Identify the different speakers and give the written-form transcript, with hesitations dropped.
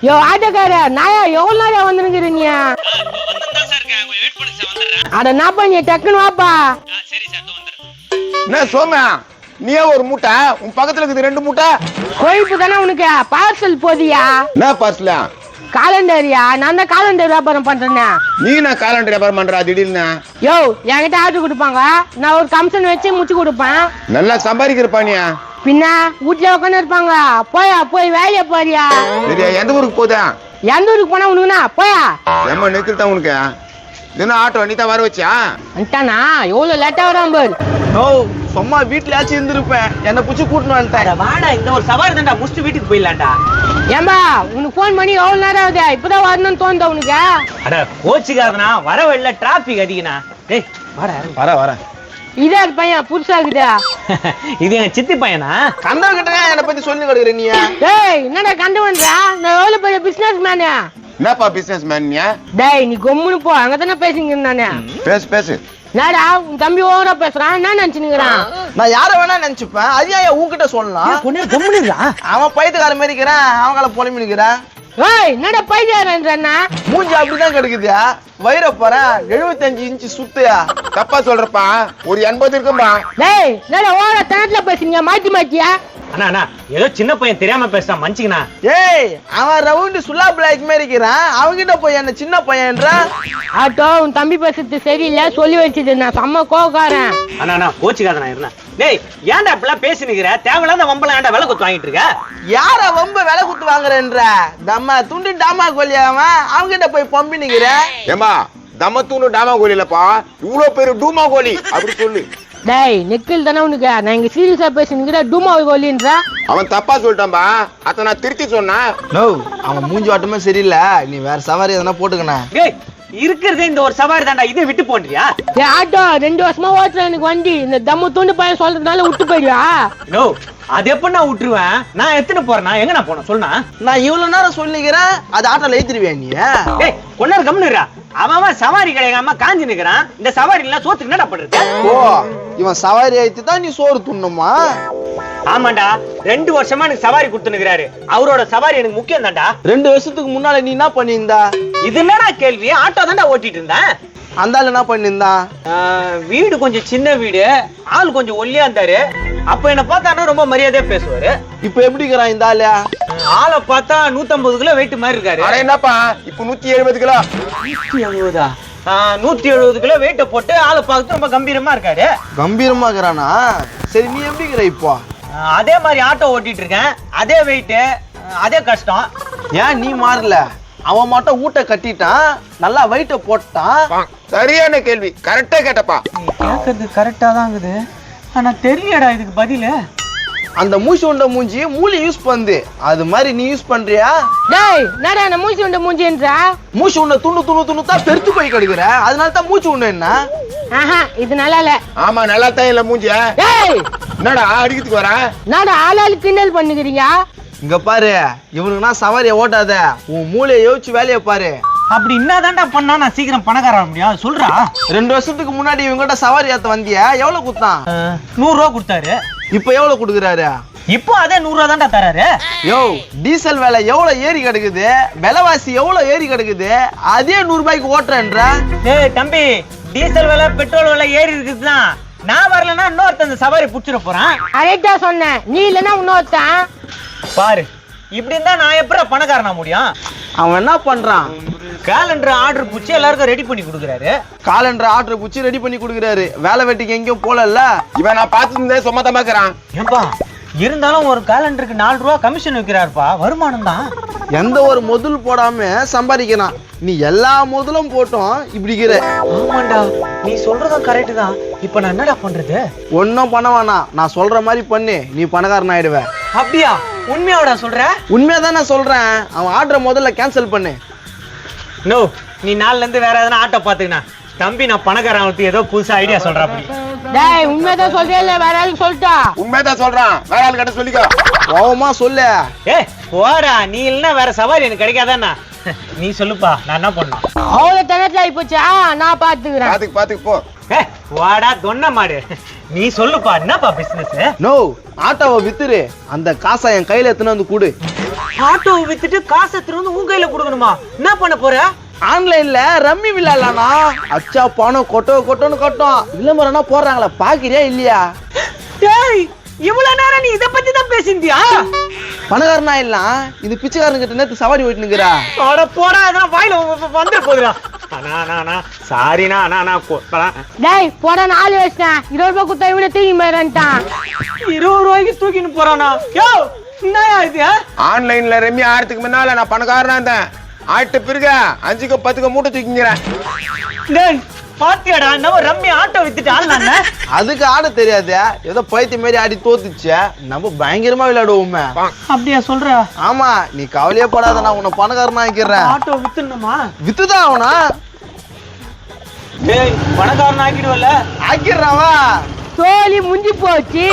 Speaker 1: யோ ஆட்டோக்கார நாயா எவ்வளவு நாயா வந்துருக்கிறீங்க? அட நாப்பா நீ டக்குன்னு வாப்பா.
Speaker 2: என்ன சோமியா நீயே ஒரு மூட்டை, உன் பக்கத்துல இருக்குது 2 மூட்டை.
Speaker 1: கொழுப்பு தானே உனக்கு? பார்சல் போதியா?
Speaker 2: என்ன பார்சலா?
Speaker 1: காலண்டரியா? நான் தான் காலண்டர் வியாபாரம் பண்றேன்னு.
Speaker 2: நீ நான் காலண்டர் வியாபாரம் பண்றா திடீர்னு?
Speaker 1: யோ என்கிட்ட ஆர்டர் கொடுப்பாங்க, நான் ஒரு கமிஷன் வச்சு முடிச்சு கொடுப்பேன்.
Speaker 2: நல்லா சம்பாதிக்கிறப்பா நீ.
Speaker 1: பின்ன வீட்டுல உட்காந்து இருப்பாங்க. போயா போய் வேலைய போறியா?
Speaker 2: சரியா எந்த ஊருக்கு போதா?
Speaker 1: எந்த ஊருக்கு போனா உனக்குண்ணா? போயா
Speaker 2: ஏமா நிக்கல் தான் உனக்கு. என்ன ஆட்டோ நீ தான் வர வச்சியா?
Speaker 1: வந்துட்டானா? எவ்வளவு லேட்டா வரான் பாரு.
Speaker 3: ஓ சும்மா வீட்லயாச்சும் இருந்திருப்பேன், என்ன புடிச்சு கூட்டணும் வந்துட்டேன்.
Speaker 4: வாடா இந்த ஒரு சவாரி தான்டா முடிச்சுட்டு வீட்டுக்கு போயிடலாம்டா.
Speaker 1: ஏம்பா உனக்கு போன் பண்ணி எவ்வளவு நேரம் ஆகுது? இப்பதான் வரணும்னு தோணுதா உனக்கு?
Speaker 4: அட கோச்சுக்காதனா, வர வழியில டிராபிக் அதிகண்ணா. டேய் வாடா.
Speaker 3: வர
Speaker 1: இதே பையன் புதுசா இருக்குதா?
Speaker 4: இது என் சித்தி பையனா?
Speaker 3: கண்டவன் கிட்ட என்னை பத்தி சொல்லி கொடுக்குற நீ?
Speaker 1: டேய் என்னடா கண்டவன்றா? நான் எவ்வளவு பெரிய பிசினஸ் மேனு.
Speaker 2: என்னப்பா பிசினஸ் மேன் நீ?
Speaker 1: டேய் நீ கொம்முன்னு போ, அங்கதானே பேசிங்க நானே.
Speaker 2: பேசு.
Speaker 1: நாடா உன் தம்பி ஓவரா பேசுறான், என்ன நினைச்சுக்கிறான்?
Speaker 3: நான் யார வேணா நினைச்சுப்பேன், அது ஏன் உன்கிட்ட சொல்லலாம்? அவன் பைத்துக்கார மாதிரி இருக்கிறான், அவங்கள பொலிமி நிக்கிறான்.
Speaker 1: ஏய் என்னடா பைத்தியாரன்றா?
Speaker 3: மூஞ்சி அப்படிதான் கிடைக்குது. வயிற போறேன் 75 இன்ச்சு சுத்தையா.
Speaker 2: தப்பா சொல்றப்பா, ஒரு 80 இருக்கும்பா.
Speaker 1: டேய் என்னடா ஓவரா தனத்துல பேசுறீங்க மாத்தியா?
Speaker 4: அண்ணா ஏதோ சின்ன பையன் தெரியாம பேசுறான், மன்னிச்சுக்கண்ணா.
Speaker 3: ஏய் அவன் ரவுண்டு சுல்லா பிளாக் மாதிரி இருக்கிறான், அவங்கிட்ட போய் என்ன சின்ன பையன்றா?
Speaker 1: ஆட்டோ உன் தம்பி பேசுறது சரியில்லை, சொல்லி வச்சுட்டு நான் செம்ம கோவக்காரன்.
Speaker 4: அண்ணா கோச்சுக்காதண்ணா இருந்தா. டேய் ஏன்டா இப்பெல்லாம் பேசி நிக்கிற? தேவையில்லாத வம்பளம் ஏன்டா விலை குத்து வாங்கிட்டு இருக்க?
Speaker 3: யார வம்ப விலை குத்து வாங்குறேன்ற? நம்ம துண்டு டாமா கோலியாவன், அவங்கிட்ட போய் பம்பி நிக்கிற.
Speaker 2: ஏமா தமத்தூன்னு டாமா கோலி இல்லப்பா, இவ்வளவு பேரு டூமா கோலி அப்படி சொல்லு.
Speaker 1: டேய் நெக்கில் தானே உனக்கு? நான் இங்க சீரியஸா பேசினுக்கிற டூமா கோலின்றா?
Speaker 2: அவன் தப்பா சொல்லிட்டான்பா, அத நான் திருத்தி சொன்னேன்.
Speaker 3: நோ அவன் மூஞ்சி வாட்டமே சரியில்லை, நீ வேற சவாரி எதனா போட்டுக்கணும்.
Speaker 4: டேய் இருக்கிறதே இந்த ஒரு சவாரி தான்டா, இதை விட்டு போன்றியா?
Speaker 1: டேய் ஆட்டோ 2 வருஷமா ஓட்டுறேன் எனக்கு வண்டி, இந்த தம்மு துண்டு பையன் சொல்றதுனால விட்டு போயிடுவா?
Speaker 4: நோ அது எப்ப நான் விட்டுருவேன்? நான் எத்தனை போறேன்னா எங்க நான் போன சொல்லுனா?
Speaker 3: நான் இவ்வளவு நேரம் சொல்லிக்கிறேன், அது ஆட்டோல ஏத்திருவேன் நீ.
Speaker 4: டேய் கொண்டாரு கம்னுறா. அவன் சவாரி கிடைக்காம காஞ்சி நிக்கிறான், இந்த சவாரி எல்லாம் சோத்துக்கு என்னடா பண்றது?
Speaker 3: ஓ இவன் சவாரி ஆயிட்டு தான் நீ சோறு துண்ணுமா?
Speaker 4: ஆமாண்டா 2 வருஷமா எனக்கு சவாரி கொடுத்துனுக்குறாரு, அவரோட சவாரி எனக்கு முக்கியம் தான்டா.
Speaker 3: 2 வருஷத்துக்கு முன்னால நீ என்ன பண்ணியிருந்தா?
Speaker 4: இது என்னடா கேள்வி? ஆட்டோ தான்டா ஓட்டிட்டு இருந்தேன்.
Speaker 3: அந்த ஆள் என்ன பண்ணியிருந்தான்?
Speaker 4: வீடு கொஞ்சம் சின்ன வீடு, ஆள் கொஞ்சம் ஒல்லியா இருந்தாரு. அப்ப என்ன பார்த்தானா ரொம்ப மரியாதையா பேசுவாரு.
Speaker 3: இப்ப எப்படி இருக்கிறான் இந்த ஆளு?
Speaker 4: ஆளை பார்த்தா 150 கிலோ வெயிட் மாதிரி இருக்காரு.
Speaker 2: அட என்னப்பா இப்ப 170 கிலோ?
Speaker 4: 170 170 கிலோ வெயிட்ட போட்டு ஆளை பார்த்து ரொம்ப கம்பீரமா இருக்காரு.
Speaker 3: கம்பீரமா இருக்கிறானா? சரி நீ எப்படி இருக்கிற இப்போ?
Speaker 4: அதே மாதிரி ஆட்டோ ஓட்டிட்டு இருக்கேன், அதே வெயிட், அதே கஷ்டம்.
Speaker 3: ஏன் நீ மாறல? அவன் மட்டும் ஊட்ட கட்டிட்டான், நல்லா வெயிட்ட போட்டான்.
Speaker 2: சரியான கேள்வி, கரெக்டா கேட்டப்பா.
Speaker 4: கேக்குறது கரெக்டா தான் இருக்குது, ஆனா தெரியலடா இதுக்கு பதிலு.
Speaker 3: அந்த மூச்சு உண்ட மூஞ்சி மூளை யூஸ் பண்ணுது, அது மாதிரி நீ யூஸ் பண்றியா?
Speaker 1: டேய் என்னடா நான் மூஞ்சி உண்ட மூஞ்சின்றா?
Speaker 3: மூச்சு உண்ட துண்ணு தான் பெருத்து போய் கிடக்குற, அதனால தான் மூச்சு உண்ட. என்ன
Speaker 1: ஆஹா இது நல்லா இல்ல.
Speaker 2: ஆமா நல்லா தான் இல்ல மூஞ்சிய.
Speaker 1: டேய்
Speaker 2: என்னடா அடிக்கிறதுக்கு வர?
Speaker 1: என்னடா ஆளாளு கிண்டல் பண்ணுகிறீங்க?
Speaker 3: இங்க பாரு, இவனுக்குனா சவாரியை ஓட்டாத, உன் மூளையை யோசிச்சு வேலையை பாரு.
Speaker 4: அப்படி என்னதான்டா பண்ணா நான் சீக்கிரம் பணக்கார முடியும் சொல்றா?
Speaker 3: 2 வருஷத்துக்கு முன்னாடி இவங்கிட்ட சவாரி ஏத்த வந்தியா, எவ்வளவு குத்தான்?
Speaker 4: 100 ரூபா கொடுத்தாரு.
Speaker 3: இப்ப எவ்வளவு கொடுக்குறாரு?
Speaker 4: இப்போ அதே 100 ரூபா தான்டா தராரு.
Speaker 3: யோ டீசல் விலை எவ்வளவு ஏறி கிடக்குது, விலைவாசி எவ்வளவு ஏறி கிடக்குது, அதே 100 ரூபாய்க்கு ஓட்டுறேன்ற?
Speaker 4: டேய் தம்பி, டீசல் விலை பெட்ரோல் விலை ஏறி இருக்குதுதான். நான் வரலன்னா இன்னொருத்த அந்த சவாரி புடிச்சிட போறான்.
Speaker 1: கரெக்டா சொன்னேன், நீ இல்லன்னா இன்னொருத்தான்.
Speaker 4: பாரு இப்படி இருந்தா நான் எப்படா பணக்காரனா முடியும்?
Speaker 3: அவன் என்ன பண்றான்?
Speaker 4: கேலண்டர் ஆர்டர் புடிச்சு எல்லாருக்கும் ரெடி பண்ணி கொடுக்குறாரு.
Speaker 3: காலண்டர் ஆர்டர் புடிச்சு ரெடி பண்ணி கொடுக்குறாரு, வேலை வெட்டிக்கு எங்கேயும் போலல்ல.
Speaker 2: இவன் நான் பார்த்துருந்தே சும்மா தான் பாக்குறான்.
Speaker 4: ஏன்பா இருந்தாலும் ஒரு கேலண்டருக்கு 4 ரூபா கமிஷன் வைக்கிறாருப்பா, வருமானம் தான்.
Speaker 3: எந்த ஒரு முதல் போடாம சம்பாதிக்கிறான், நீ எல்லா முதலும் போட்டோம் இப்படி இருக்கிற.
Speaker 4: ஆமாண்டா நீ சொல்றதும் கரெக்ட் தான். இப்ப நான் என்னடா பண்றது?
Speaker 3: ஒன்னும் பண்ண வேணாம், நான் சொல்ற மாதிரி பண்ணு, நீ பணக்காரன் ஆயிடுவ.
Speaker 4: அப்படியா? உண்மையாடா சொல்ற?
Speaker 3: உண்மையாதான் நான் சொல்றேன், அவன் ஆர்டரை முதல்ல கேன்சல் பண்ணு.
Speaker 4: நோ நீ நாள்ல இருந்து வேற எதனா ஆட்டோ பாத்துக்கினா. தம்பி நான் பணக்காரன் ஏதோ புதுசா ஐடியா சொல்ற. அப்படி
Speaker 1: டேய் உண்மைதான் சொல்றியா இல்ல வேற ஆளுக்கு சொல்லிட்டா?
Speaker 2: உண்மைதான் சொல்றான், வேற ஆள் கிட்ட சொல்லிக்கோ.
Speaker 3: கோவமா சொல்லு.
Speaker 4: ஏய் போடா, நீ இல்லைன்னா வேற சவாரி எனக்கு கிடைக்காதானா? நீ சொல்லுப்பா, நான் என்ன பண்ணணும்?
Speaker 1: அவ்வளவு தனத்துல ஆயிப்போச்சா? நான் பாத்துக்கிறேன்.
Speaker 2: பாத்துக்கு போ.
Speaker 4: வாடா தொன்ன மாடு, நீ சொல்லுப்பா என்னப்பா பிசினஸ்?
Speaker 3: நோ ஆட்டோவை வித்துரு, அந்த காசை என் கையில எத்தனை வந்து கூடு.
Speaker 4: ஆட்டோ வித்துட்டு காசை திரும்ப உன் கையில கொடுக்கணுமா? என்ன பண்ண போற?
Speaker 3: ஆன்லைன்ல ரம்மி விளையாடலாம்னா அச்சா பணம் கொட்டோன்னு கொட்டும். விளம்பரம்னா போடுறாங்களா, பாக்குறியா இல்லையா?
Speaker 4: டேய், இவ்வளவு நேரம் நீ இத பத்தி தான் பேசிந்தியா?
Speaker 3: பணக்காரனா இல்ல, இது பிச்சைக்காரன் கிட்ட நேத்து சவாரி போயிட்டு நிக்கிறா.
Speaker 4: அட போடா, அதெல்லாம் வாயில வந்துட போகுதுடா. சாரிண்ணா,
Speaker 1: டேய் போடா, 4 வயசுனா 20 ரூபாய் கொடுத்தா இவனை தூக்கி மாட்டான்.
Speaker 4: 20 ரூபாய்க்கு தூக்கின்னு போறானா? யோ, என்னயா இது?
Speaker 2: ஆன்லைன்ல ரம்மி ஆயிரத்துக்கு முன்னால நான் பணக்காரனா இருந்தேன். ஆயிட்டு பிறகு 5க்கு 10க்கு மூட்டை தூக்கிங்கிறேன்.
Speaker 4: டேய் பாத்தியாடா, நம்ம ரம்மி ஆட்டோ வித்துட்டு ஆடலாம்னா?
Speaker 3: அதுக்கு ஆட தெரியாது, ஏதோ பைத்திய மாதிரி ஆடி தோத்துச்சு. நம்ம பயங்கரமா விளையாடுவோமே.
Speaker 4: அப்படியா சொல்ற?
Speaker 3: ஆமா, நீ கவலையே படாத, நான் உன்னை பணக்காரனா ஆக்கிடுறேன்.
Speaker 4: ஆட்டோ வித்துணுமா?
Speaker 3: வித்துதான் அவனா?
Speaker 4: டேய், பணக்காரன் ஆக்கிடுவல்ல?
Speaker 3: ஆக்கிடுறாவா?
Speaker 1: சோலி முஞ்சி போச்சு.